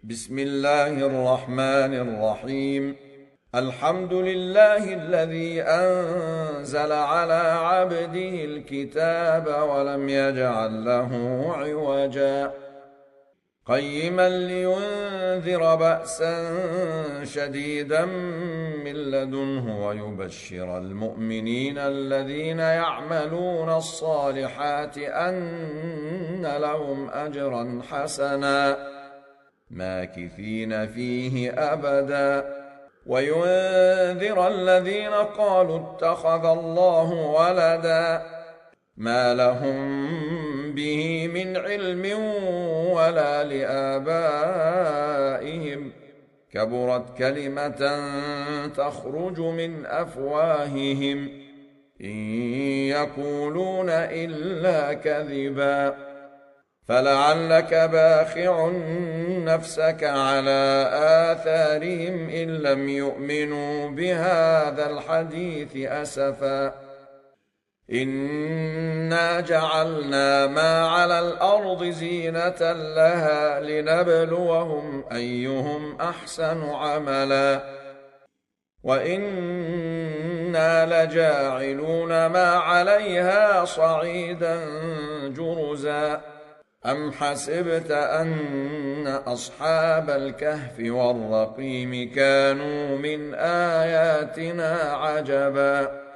بسم الله الرحمن الرحيم. الحمد لله الذي أنزل على عبده الكتاب ولم يجعل له عوجا قيما لينذر بأسا شديدا من لدنه ويبشر المؤمنين الذين يعملون الصالحات أن لهم أجرا حسنا ماكثين فيه أبدا وينذر الذين قالوا اتخذ الله ولدا ما لهم به من علم ولا لآبائهم كبرت كلمة تخرج من أفواههم إن يقولون إلا كذبا فلعلك باخع نفسك على آثارهم إن لم يؤمنوا بهذا الحديث أسفا إنا جعلنا ما على الأرض زينة لها لنبلوهم أيهم أحسن عملا وإنا لجاعلون ما عليها صعيدا جرزا أم حسبت أن أصحاب الكهف والرقيم كانوا من آياتنا عجبا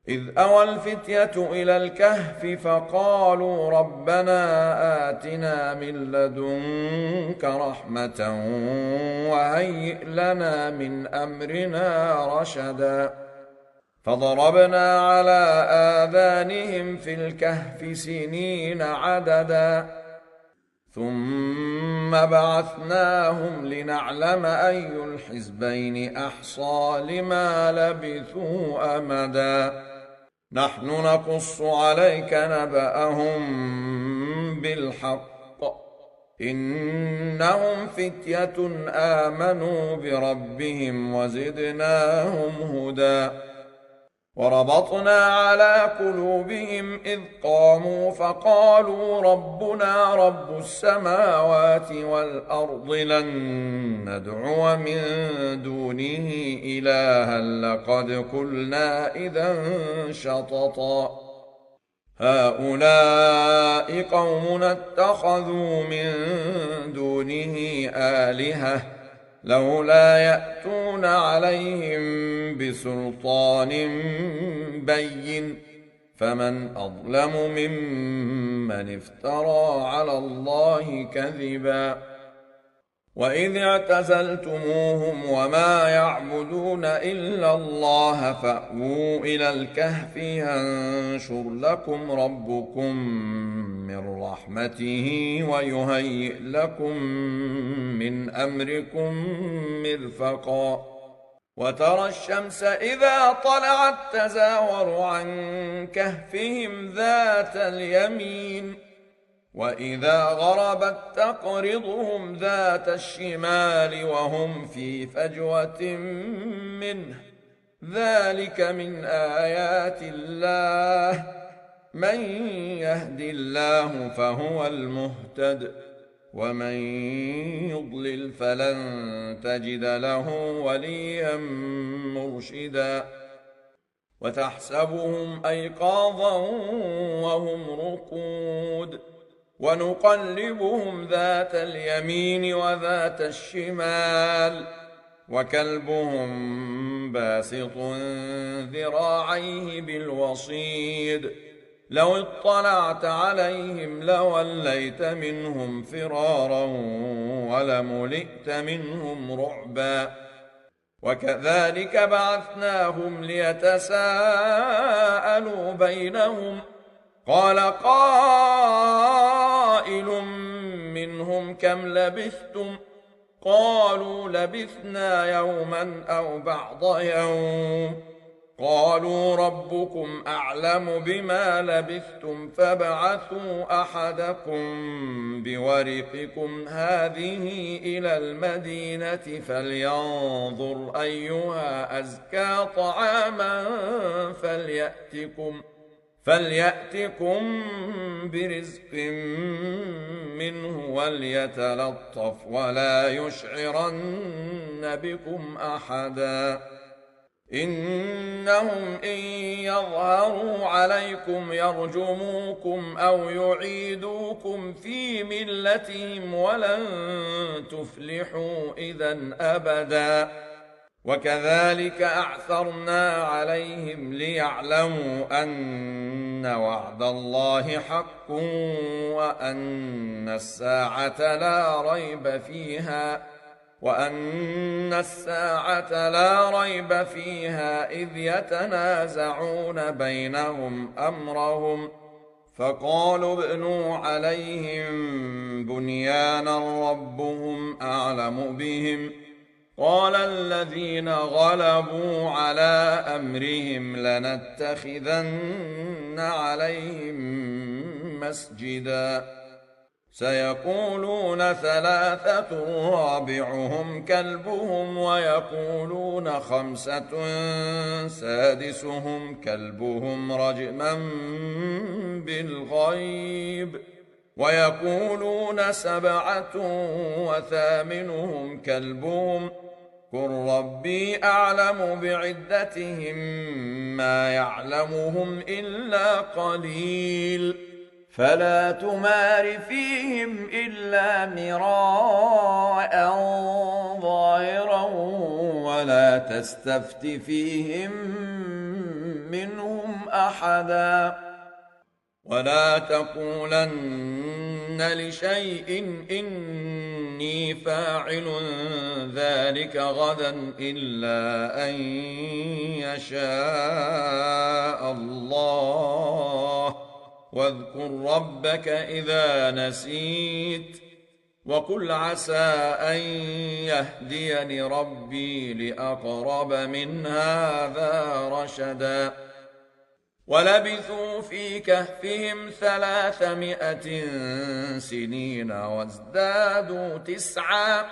إذ أوى الفتية إلى الكهف فقالوا ربنا آتنا من لدنك رحمة وهيئ لنا من أمرنا رشدا فضربنا على آذانهم في الكهف سنين عددا ثم بعثناهم لنعلم أي الحزبين أحصى لما لبثوا أمدا نحن نقص عليك نبأهم بالحق إنهم فتية آمنوا بربهم وزدناهم هدى وربطنا على قلوبهم إذ قاموا فقالوا ربنا رب السماوات والأرض لن ندعو من دونه إلها لقد قلنا إذا شططا هؤلاء قومنا اتخذوا من دونه آلهة لولا يأتون عليهم بسلطان بين فمن أظلم ممن افترى على الله كذبا وإذ اعتزلتموهم وما يعبدون إلا الله فأووا إلى الكهف ينشر لكم ربكم من رحمته ويهيئ لكم من أمركم مرفقا وترى الشمس إذا طلعت تزاور عن كهفهم ذات اليمين وإذا غربت تقرضهم ذات الشمال وهم في فجوة منه ذلك من آيات الله من يهد الله فهو المهتد ومن يضلل فلن تجد له وليا مرشدا وتحسبهم أيقاظا وهم رقود ونقلبهم ذات اليمين وذات الشمال وكلبهم باسط ذراعيه بالوصيد لو اطلعت عليهم لوليت منهم فرارا ولملئت منهم رعبا وكذلك بعثناهم ليتساءلوا بينهم قال قائل منهم كم لبثتم قالوا لبثنا يوما أو بعض يوم قالوا ربكم أعلم بما لبثتم فابعثوا أحدكم بورقكم هذه إلى المدينة فلينظر أيها أزكى طعاما فليأتكم برزق منه وليتلطف ولا يشعرن بكم أحدا إنهم إن يظهروا عليكم يرجموكم أو يعيدوكم في ملتهم ولن تفلحوا إذا أبدا وكذلك أعثرنا عليهم ليعلموا أن وعد الله حق وأن الساعة لا ريب فيها إذ يتنازعون بينهم أمرهم فقالوا ابنوا عليهم بنيانا ربهم أعلم بهم قال الذين غلبوا على أمرهم لنتخذن عليهم مسجدا سيقولون ثلاثة رابعهم كلبهم ويقولون خمسة سادسهم كلبهم رجما بالغيب ويقولون سبعة وثامنهم كلبهم قل ربي أعلم بعدتهم ما يعلمهم إلا قليل فلا تمار فيهم إلا مراء ظاهرا ولا تستفت فيهم منهم أحدا ولا تقولن لشيء إني فاعل ذلك غدا إلا أن يشاء الله واذكر ربك إذا نسيت وقل عسى أن يهديني ربي لأقرب من هذا رشدا ولبثوا في كهفهم 300 سنين وازدادوا 9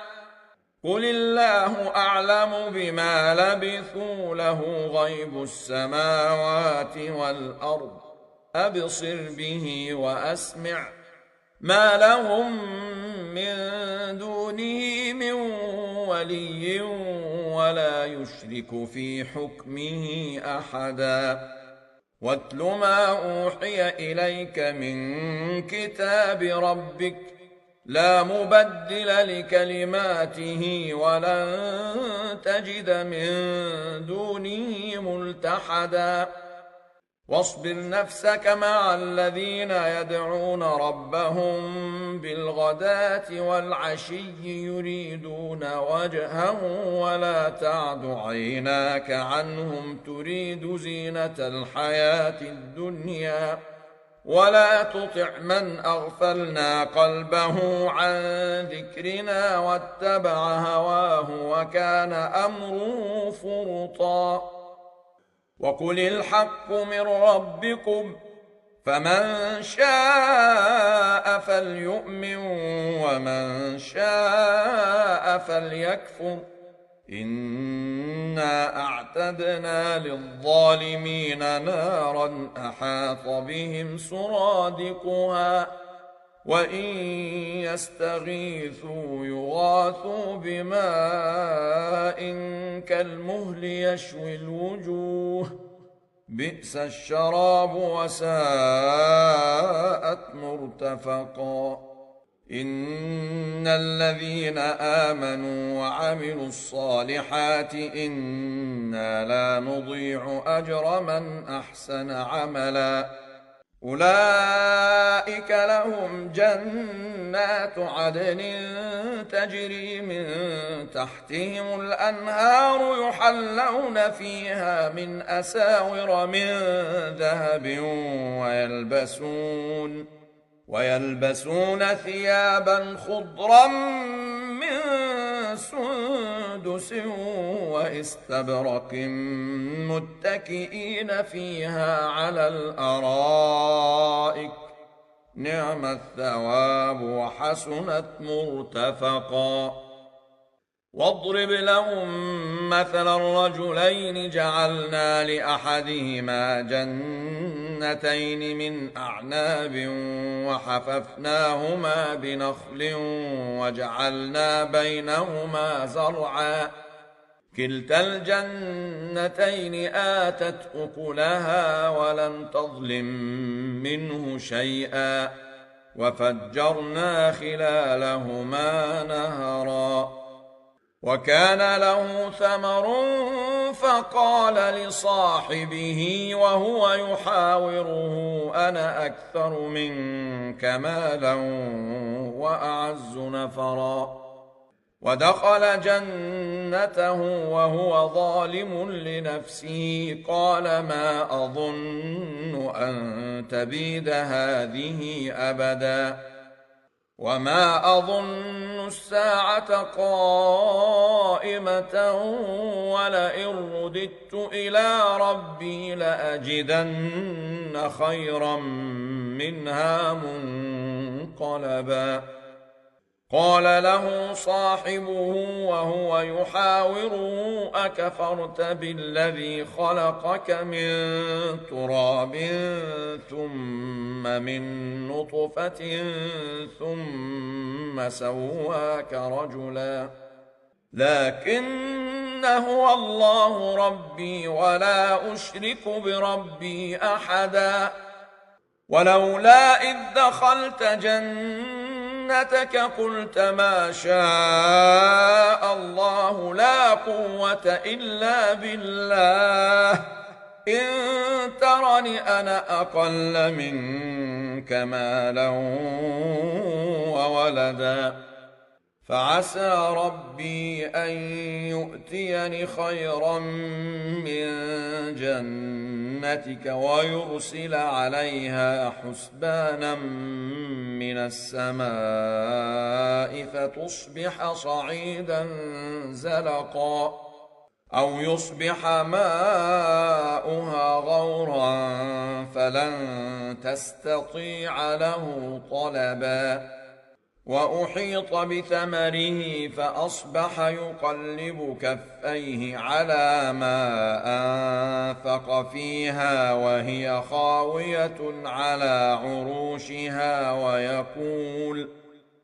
قل الله أعلم بما لبثوا له غيب السماوات والأرض أبصر به وأسمع ما لهم من دونه من ولي ولا يشرك في حكمه أحدا واتل ما أوحي إليك من كتاب ربك لا مبدل لكلماته ولن تجد من دونه ملتحدا واصبر نفسك مع الذين يدعون ربهم بالغداة والعشي يريدون وجهه ولا تعد عيناك عنهم تريد زينة الحياة الدنيا ولا تطع من أغفلنا قلبه عن ذكرنا واتبع هواه وكان أمره فرطا وقل الحق من ربكم فمن شاء فليؤمن ومن شاء فليكفر إنا أعتدنا للظالمين نارا أحاط بهم سرادقها وإن يستغيثوا يغاثوا بماء كالمهل يشوي الوجوه بئس الشراب وساءت مرتفقا إن الذين آمنوا وعملوا الصالحات إنا لا نضيع أجر من أحسن عملا أولئك لهم جنات عدن تجري من تحتهم الأنهار يحلون فيها من أساور من ذهب ويلبسون ثيابا خضرا من سندس واستبرق متكئين فيها على الأرائك نعم الثواب وحسنت مرتفقا واضرب لهم مثل الرجلين جعلنا لأحدهما جنتين جنتين من أعناب وحففناهما بنخل وجعلنا بينهما زرعا كلتا الجنتين آتت أكلها ولم تظلم منه شيئا وفجرنا خلالهما نهرا وكان له ثمر فقال لصاحبه وهو يحاوره أنا أكثر منك مالا وأعز نفرا ودخل جنته وهو ظالم لنفسه قال ما أظن أن تبيد هذه أبدا وما أظن الساعة قائمة ولئن رددت إلى ربي لأجدن خيرا منها منقلبا قال له صاحبه وهو يحاوره أكفرت بالذي خلقك من تراب ثم من نطفة ثم سواك رجلا لكن هو الله ربي ولا أشرك بربي أحدا ولولا إذ دخلت جنتك قلت ما شاء الله لا قوة إلا بالله إن ترني أنا أقل منك مالا وولدا فعسى ربي أن يؤتيني خيرا من جنتك ويرسل عليها حسبانا من السماء فتصبح صعيدا زلقا أو يصبح ماؤها غورا فلن تستطيع له طلبا وأحيط بثمره فأصبح يقلب كفيه على ما أنفق فيها وهي خاوية على عروشها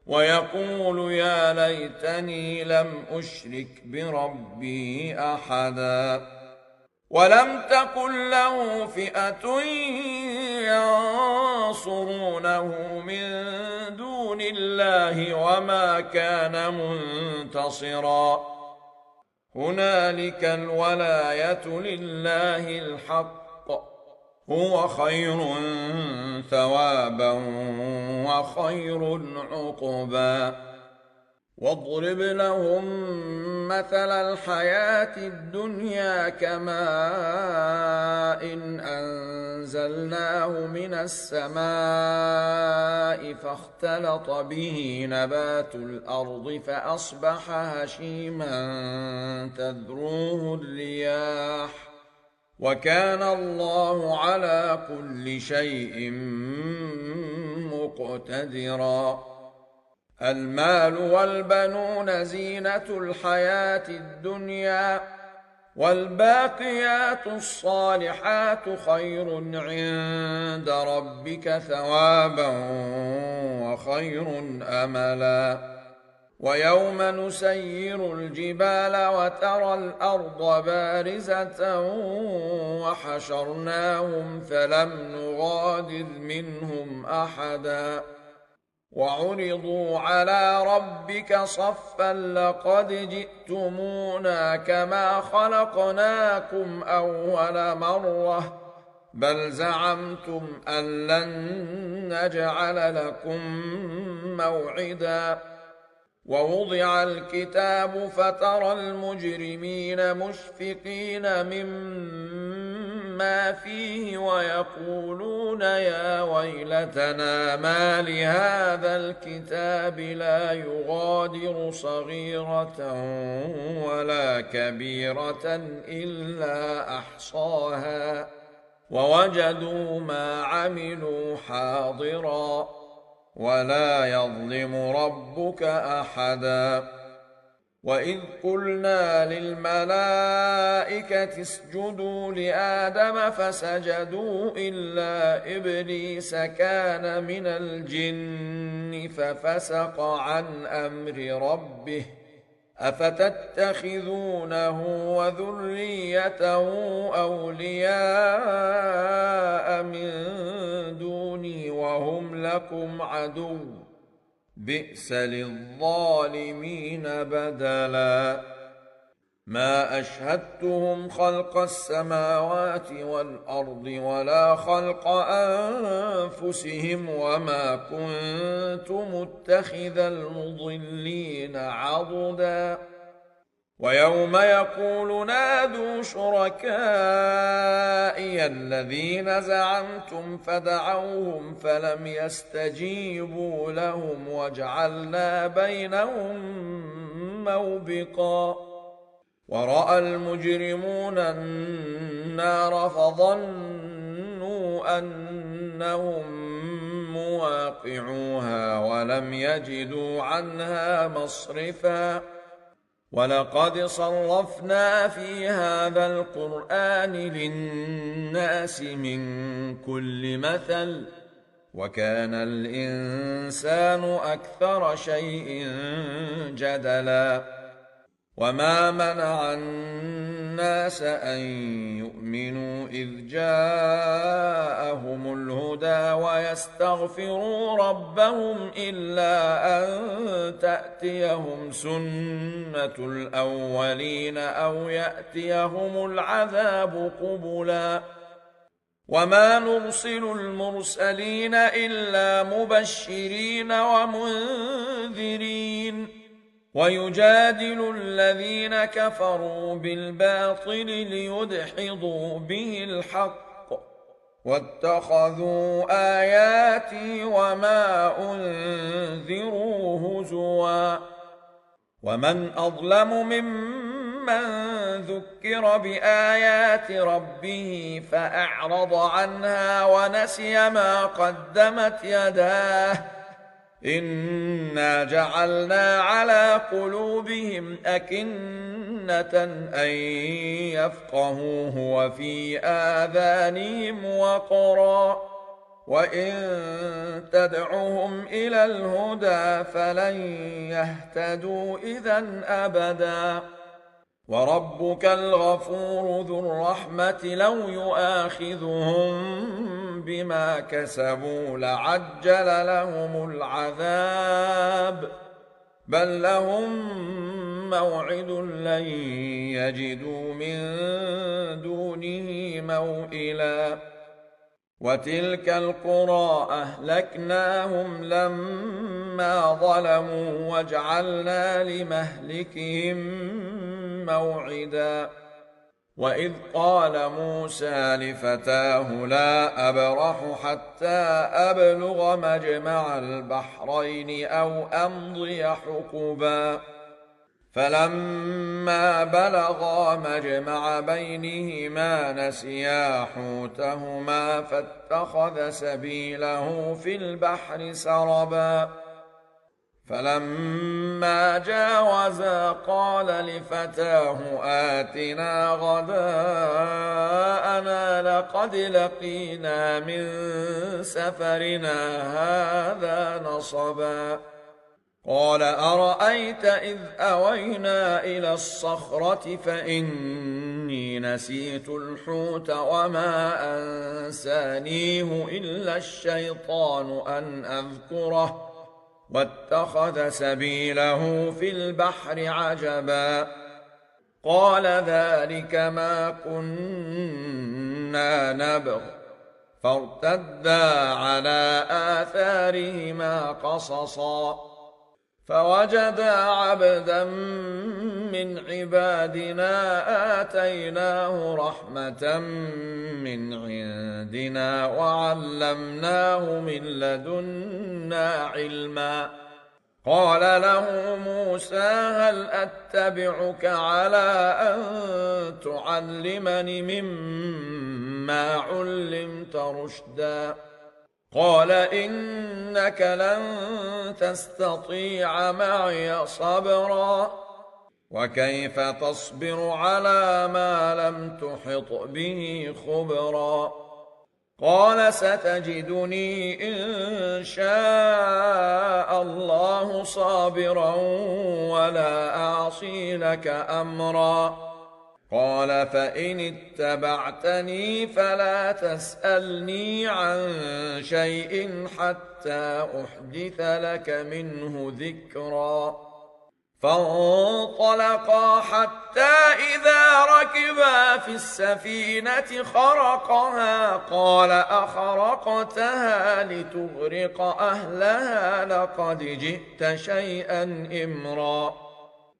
ويقول يا ليتني لم أشرك بربي أحدا ولم تكن له فئة ينصرونه من دون الله وما كان منتصرا هنالك الولاية لله الحق هو خير ثوابا وخير عقبا واضرب لهم مثل الحياة الدنيا كماء إن أنزلناه من السماء فاختلط به نبات الأرض فأصبح هشيما تذروه الرياح وكان الله على كل شيء مقتدرا المال والبنون زينة الحياة الدنيا والباقيات الصالحات خير عند ربك ثوابا وخير أملا ويوم نسير الجبال وترى الأرض بارزة وحشرناهم فلم نغادر منهم أحدا وعرضوا على ربك صفا لقد جئتمونا كما خلقناكم أول مرة بل زعمتم أن لن نجعل لكم موعدا ووضع الكتاب فترى المجرمين مشفقين مما فيه ويقولون يا ويلتنا ما لهذا الكتاب لا يغادر صغيرة ولا كبيرة إلا أحصاها ووجدوا ما عملوا حاضرا ولا يظلم ربك أحدا وإذ قلنا للملائكة اسجدوا لآدم فسجدوا إلا إبليس كان من الجن ففسق عن أمر ربه أفتتخذونه وذريته أولياء من دوني وهم لكم عدو بئس للظالمين بدلا ما أشهدتهم خلق السماوات والأرض ولا خلق أنفسهم وما كنت متخذ المضلين عضدا ويوم يقول نادوا شركائي الذين زعمتم فدعوهم فلم يستجيبوا لهم وجعلنا بينهم موبقا ورأى المجرمون النار فظنوا أنهم مواقعوها ولم يجدوا عنها مصرفا ولقد صرفنا في هذا القرآن للناس من كل مثل وكان الإنسان أكثر شيء جدلا وما منع الناس أن يؤمنوا إذ جاءهم الهدى ويستغفروا ربهم إلا أن تأتيهم سنة الأولين أو يأتيهم العذاب قبلا وما نرسل المرسلين إلا مبشرين ومنذرين ويجادل الذين كفروا بالباطل ليدحضوا به الحق واتخذوا آياتي وما أنذروا هزوا ومن أظلم ممن ذكر بآيات ربه فأعرض عنها ونسي ما قدمت يداه إنا جعلنا على قلوبهم أكنة أن يفقهوه وفي آذانهم وقرا وإن تدعهم إلى الهدى فلن يهتدوا إذن أبدا وربك الغفور ذو الرحمة لو يؤاخذهم بما كسبوا لعجل لهم العذاب بل لهم موعد لن يجدوا من دونه موئلا وتلك القرى أهلكناهم لما ظلموا وجعلنا لمهلكهم موعدا وإذ قال موسى لفتاه لا أبرح حتى أبلغ مجمع البحرين أو أمضي حقبا فلما بلغا مجمع بينهما نسيا حوتهما فاتخذ سبيله في البحر سربا فلما جاوزا قال لفتاه آتنا غداءنا لقد لقينا من سفرنا هذا نصبا قال أرأيت إذ أوينا إلى الصخرة فإني نسيت الحوت وما أنسانيه إلا الشيطان أن أذكره واتخذ سبيله في البحر عجبا قال ذلك ما كنا نبغ فارتدا على آثارهما قصصا فوجدا عبدا من عبادنا آتيناه رحمة من عندنا وعلمناه من لدنا علما قال له موسى هل أتبعك على أن تعلمني مما علمت رشدا قال إنك لن تستطيع معي صبرا وكيف تصبر على ما لم تحط به خبرا قال ستجدني إن شاء الله صابرا ولا أعصي لك أمرا قال فإن اتبعتني فلا تسألني عن شيء حتى أحدث لك منه ذكرا فانطلقا حتى إذا ركبا في السفينة خرقها قال أخرقتها لتغرق أهلها لقد جئت شيئا إمرا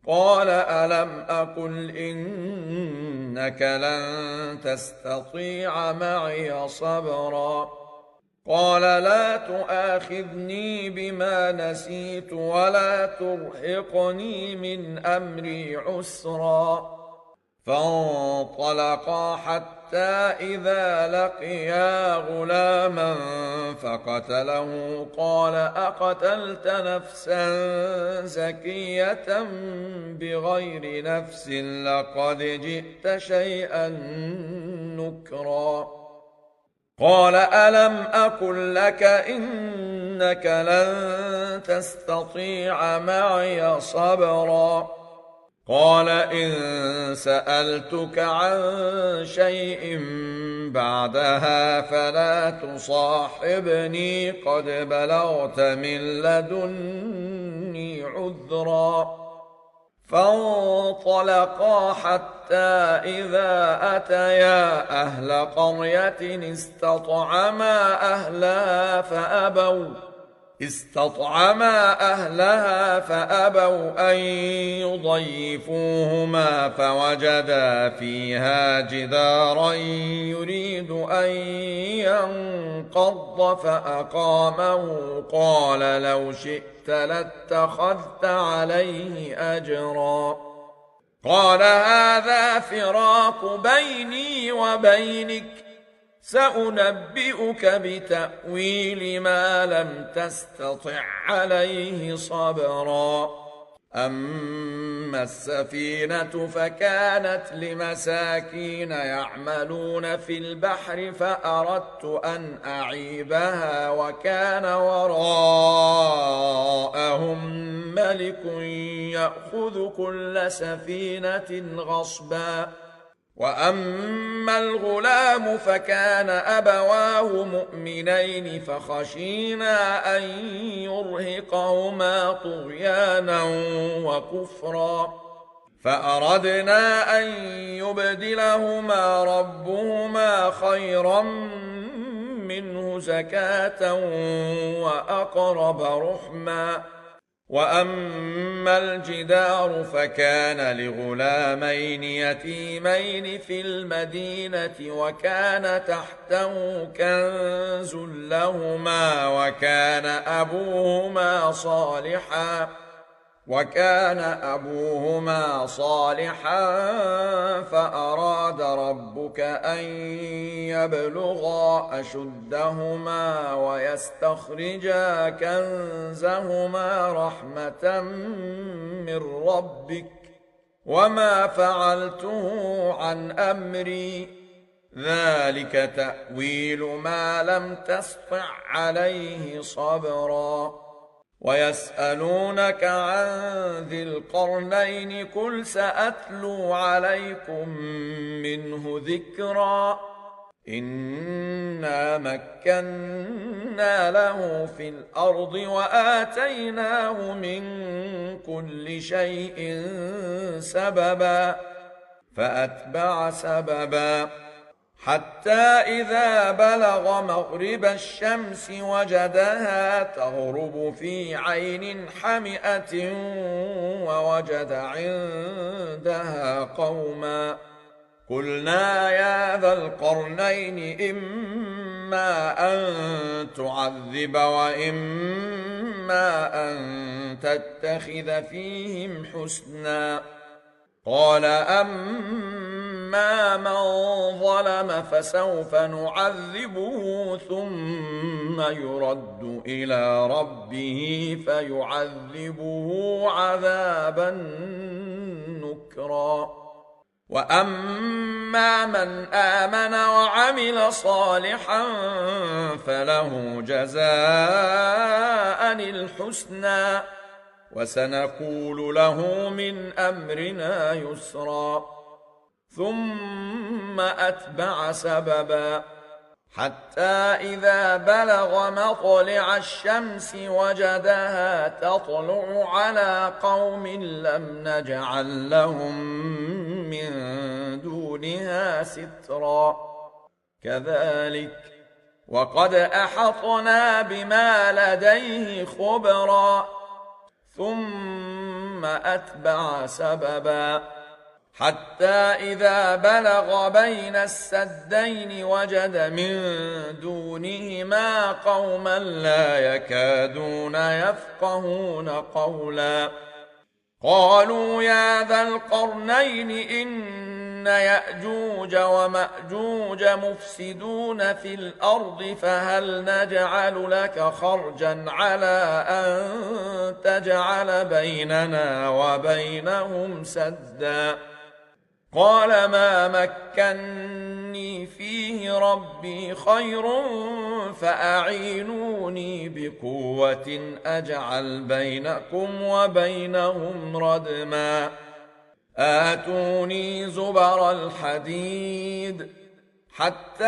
قال ألم أقل إنك لن تستطيع معي صبرا قال لا تؤاخذني بما نسيت ولا ترهقني من أمري عسرا فانطلقا حتى إذا لقيا غلاما فقتله قال أقتلت نفسا زكية بغير نفس لقد جئت شيئا نكرا قال ألم أقل لك إنك لن تستطيع معي صبرا قال إن سألتك عن شيء بعدها فلا تصاحبني قد بلغت من لدني عذرا فانطلقا حتى إذا أتيا أهل قرية استطعما أهلها فأبوا أن يضيفوهما فوجدا فيها جدارا يريد أن ينقض فأقامه قال لو شئت لاتخذت عليه أجرا قال هذا فراق بيني وبينك سأنبئك بتأويل ما لم تستطع عليه صبرا أما السفينة فكانت لمساكين يعملون في البحر فأردت أن أعيبها وكان وراءهم ملك يأخذ كل سفينة غصبا وأما الغلام فكان أبواه مؤمنين فخشينا أن يرهقهما طغيانا وكفرا فأردنا أن يبدلهما ربهما خيرا منه زكاة وأقرب رحما وأما الجدار فكان لغلامين يتيمين في المدينة وكان تحته كنز لهما وكان أبوهما صالحا فأراد ربك أن يبلغا أشدهما ويستخرجا كنزهما رحمة من ربك وما فعلته عن أمري ذلك تأويل ما لم تسطع عليه صبرا ويسألونك عن ذي القرنين قل سأتلو عليكم منه ذكرا إنا مكنا له في الأرض وآتيناه من كل شيء سببا فأتبع سببا حتى إذا بلغ مغرب الشمس وجدها تغرب في عين حمئة ووجد عندها قوما قلنا يا ذا القرنين إما أن تعذب وإما أن تتخذ فيهم حسنا قال أما من ظلم فسوف نعذبه ثم يرد إلى ربه فيعذبه عذابا ذكرا. وأما من آمن وعمل صالحا فله جزاء الحسنى وسنقول له من أمرنا يسرا. ثم أتبع سببا حتى إذا بلغ مطلع الشمس وجدها تطلع على قوم لم نجعل لهم من دونها سترا. كذلك وقد أحطنا بما لديه خبرا. ثم أتبع سببا حتى إذا بلغ بين السدين وجد من دونهما قوما لا يكادون يفقهون قولا. قالوا يا ذا القرنين إن يأجوج ومأجوج مفسدون في الأرض فهل نجعل لك خرجا على أن تجعل بيننا وبينهم سدا. قال ما مكني فيه ربي خير فأعينوني بقوة أجعل بينكم وبينهم ردما. آتوني زبر الحديد حتى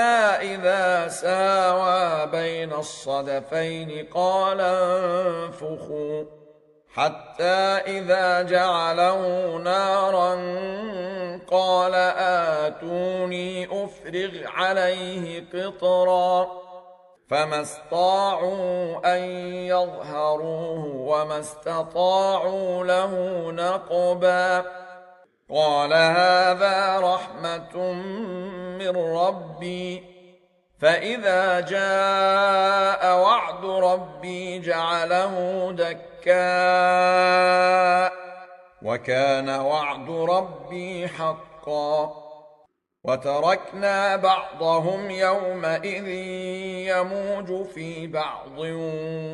إذا ساوى بين الصدفين قال انفخوا حتى إذا جعله نارا قال آتوني أفرغ عليه قطرا. فما استطاعوا أن يظهروه وما استطاعوا له نقبا. قال هذا رحمة من ربي فإذا جاء وعد ربي جعله دكاء وكان وعد ربي حقا. وتركنا بعضهم يومئذ يموج في بعض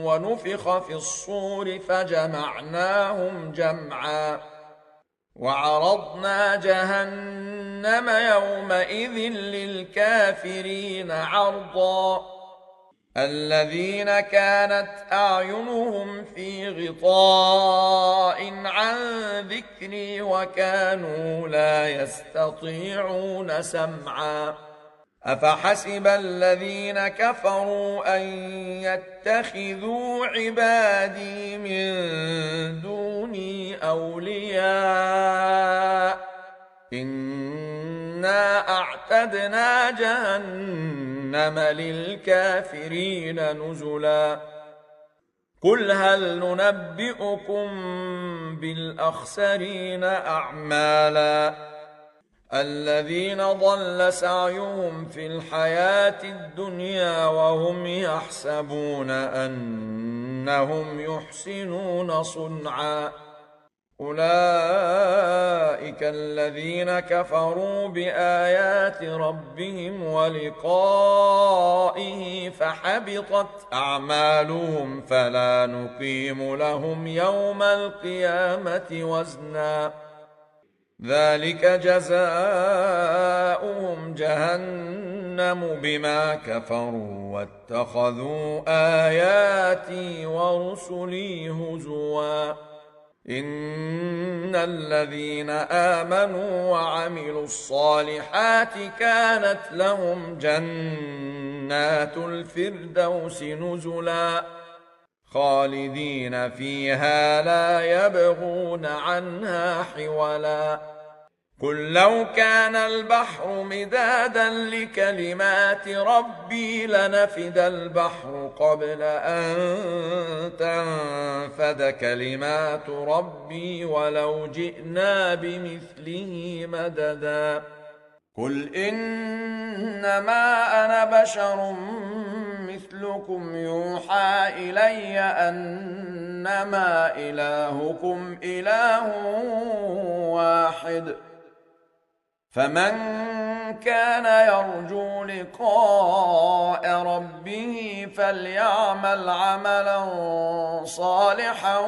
ونفخ في الصور فجمعناهم جمعا. وعرضنا جهنم يومئذ للكافرين عرضا. الذين كانت أعينهم في غطاء عن ذكري وكانوا لا يستطيعون سمعا. أفحسب الذين كفروا أن يتخذوا عبادي من دوني أولياء إنا أعتدنا جهنم للكافرين نزلا. قل هل ننبئكم بالأخسرين أعمالا الذين ضل سعيهم في الحياة الدنيا وهم يحسبون أنهم يحسنون صنعا. أولئك الذين كفروا بآيات ربهم ولقائه فحبطت أعمالهم فلا نقيم لهم يوم القيامة وزنا. ذلك جزاؤهم جهنم بما كفروا واتخذوا آياتي ورسلي هزوا. إن الذين آمنوا وعملوا الصالحات كانت لهم جنات الفردوس نزلا خالدين فيها لا يبغون عنها حولا. قل لو كان البحر مدادا لكلمات ربي لنفد البحر قبل أن تنفد كلمات ربي ولو جئنا بمثله مددا. قل إنما أنا بشر مثلكم يوحى إلي أنما إلهكم إله واحد فمن كان يرجو لقاء ربه فليعمل عملا صالحا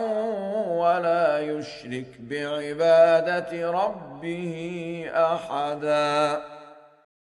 ولا يشرك بعبادة ربه ربه أحدا.